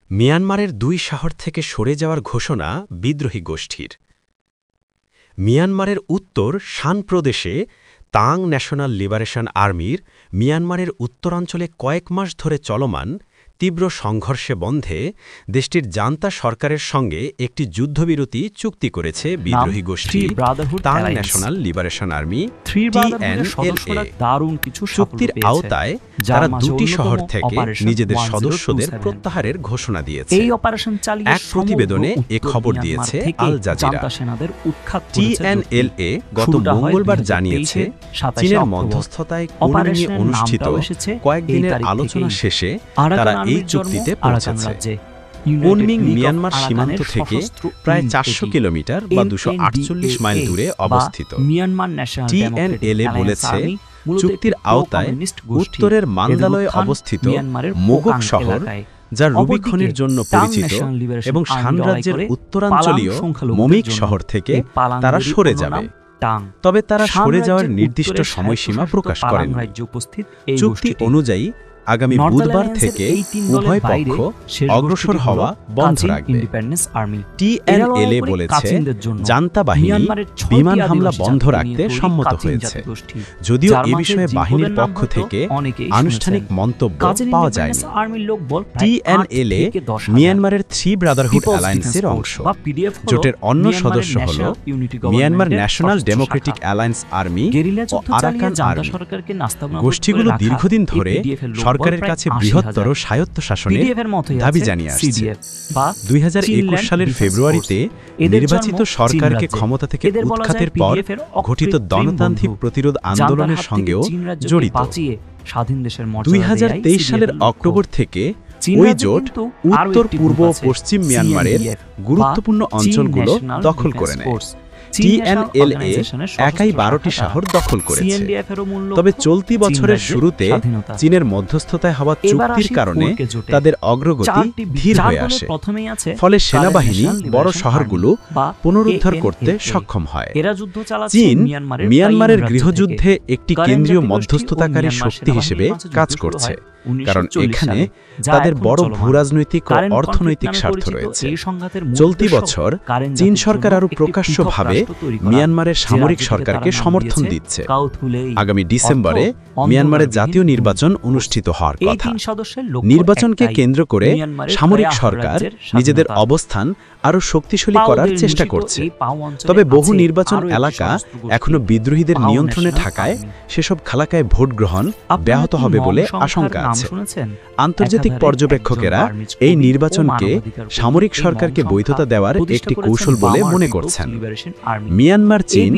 মিয়ানমারের ২ শহর থেকে সরে যাওয়ার ঘোষণা বিদ্রোহী গোষ্ঠীর। মিয়ানমারের উত্তর শান প্রদেশে তাং ন্যাশনাল লিবারেশন আর্মির মিয়ানমারের উত্তরাঞ্চলে কয়েক মাস ধরে চলমান তীব্র সংঘর্ষে বন্ধে দেশটির জান্তা সরকারের সঙ্গে একটি যুদ্ধবিরতি চুক্তি করেছে বিদ্রোহী গোষ্ঠী তাং ন্যাশনাল লিবারেশন আর্মি TNLA। চুক্তির আওতায় তারা ২টি শহর থেকে নিজেদের সদস্যদের প্রত্যাহারের ঘোষণা দিয়েছে। এক প্রতিবেদনে এ খবর দিয়েছে আল জাজিরা। TNLA গত মঙ্গলবার জানিয়েছে, চীনের মধ্যস্থতায় কুনমিংয়ে অনুষ্ঠিত কয়েকদিনের আলোচনা শেষে তারা এই চুক্তিতে পৌঁছেছে। কুনমিং মিয়ানমার সীমান্ত থেকে প্রায় ৪০০ কিলোমিটার বা ২৪৮ মাইল দূরে অবস্থিত। TNLA বলেছে, চুক্তির আওতায় উত্তরের মান্দালয়ে অবস্থিত মোগক শহর, যা রুবি খনির জন্য পরিচিত, এবং শান রাজ্যের উত্তরাঞ্চলীয় মোমিক শহর থেকে তারা সরে যাবে। তবে তারা সরে যাওয়ার নির্দিষ্ট সময়সীমা প্রকাশ করেন। চুক্তি অনুযায়ী আগামী বুধবার থেকে উভয় পক্ষ অগ্রসর হওয়া বন্ধ রাখবে। TNLA বলেছে, জান্তা বাহিনী বিমান হামলা বন্ধ রাখতে সম্মত হয়েছে, যদিও এ বিষয়ে বাহিনীর পক্ষ থেকে আনুষ্ঠানিক মন্তব্য পাওয়া যায়নি। TNLA মিয়ানমারের 3 ব্রাদারহুড অ্যালায়েন্সের অংশ। জোটের অন্য সদস্য হল Myanmar national democratic alliance army ও আরাকান আর্মি। গোষ্ঠীগুলো দীর্ঘদিন ধরে সরকারের কাছে বৃহত্তর স্বায়ত্তশাসনের দাবি জানিয়ে আসছে। ২০২১ সালের ফেব্রুয়ারিতে নির্বাচিত সরকারকে ক্ষমতা থেকে উৎখাতের পর ঘটিত গণতান্ত্রিক প্রতিরোধ আন্দোলনের সঙ্গেও জড়িত। ২০২৩ সালের অক্টোবর থেকে ওই জোট উত্তর পূর্ব ও পশ্চিম মিয়ানমারের গুরুত্বপূর্ণ অঞ্চলগুলো দখল করে নেয়। TNLA একাই ১২টি শহর দখল করেছে। তবে চলতি বছরের শুরুতে চীনের মধ্যস্থতায় হওয়া চুক্তির কারণে তাদের অগ্রগতি ধীর হয়ে আসে, ফলে সেনাবাহিনী বড় শহরগুলো পুনরুদ্ধার করতে সক্ষম হয়। চীন মিয়ানমারের গৃহযুদ্ধে একটি কেন্দ্রীয় মধ্যস্থতাকারী শক্তি হিসেবে কাজ করছে, কারণ এখানে তাদের বড় ভূরাজনৈতিক ও অর্থনৈতিক স্বার্থ রয়েছে। চলতি বছর চীন সরকার আরও প্রকাশ্যভাবে মিয়ানমারের সামরিক সরকারকে সমর্থন দিচ্ছে। আগামী ডিসেম্বরে মিয়ানমারের জাতীয় নির্বাচন অনুষ্ঠিত হওয়ার কথা। নির্বাচনকে কেন্দ্র করে সামরিক সরকার নিজেদের অবস্থান আরও শক্তিশালী করার চেষ্টা করছে। তবে বহু নির্বাচন এলাকা এখনো বিদ্রোহীদের নিয়ন্ত্রণে থাকায় সেসব এলাকায় ভোট গ্রহণ ব্যাহত হবে বলে আশঙ্কা আছে। আন্তর্জাতিক পর্যবেক্ষকেরা এই নির্বাচনকে সামরিক সরকারকে বৈধতা দেওয়ার একটি কৌশল বলে মনে করছেন। মিয়ানমার চীন